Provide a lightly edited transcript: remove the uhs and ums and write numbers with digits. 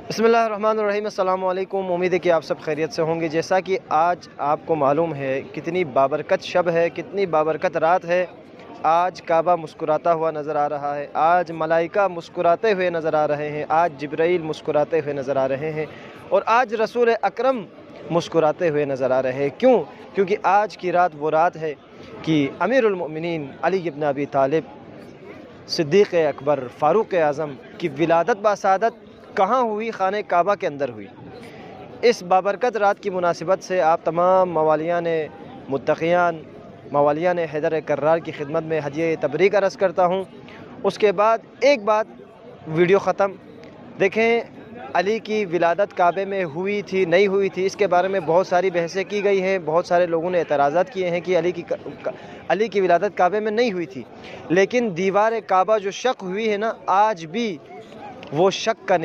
बिस्मिल्लाहिर्रहमानिर्रहीम। अस्सलामु अलैकुम। उम्मीद है कि आप सब खैरियत से होंगे। जैसा कि आज आपको मालूम है कितनी बाबरकत शब है, कितनी बाबरकत रात है। आज काबा मुस्कुराता हुआ नज़र आ रहा है, आज मलाइका मुस्कुराते हुए नज़र आ रहे हैं, आज जिब्राइल मुस्कुराते हुए नज़र आ रहे हैं और आज रसूल अकरम मुस्कुराते हुए नज़र आ रहे हैं। क्यों? क्योंकि आज की रात वो रात है कि अमीरुल मोमिनीन अली इब्न अबी तालिब सिद्दीक़ अकबर फ़ारूक़ आज़म की विलादत बासादत कहाँ हुई? खाने काबा के अंदर हुई। इस बाबरकत रात की मुनासिबत से आप तमाम मवालियान मुत्तक़ियान, मवालियान हैदर कर्रार की खिदमत में हदिया तबरीक अर्ज़ करता हूँ। उसके बाद एक बात, वीडियो ख़त्म। देखें, अली की विलादत काबे में हुई थी नहीं हुई थी, इसके बारे में बहुत सारी बहसें की गई हैं। बहुत सारे लोगों ने एतराज़ात किए हैं कि अली की विलादत काबे में नहीं हुई थी। लेकिन दीवार काबा जो शक हुई है ना, आज भी वो शक का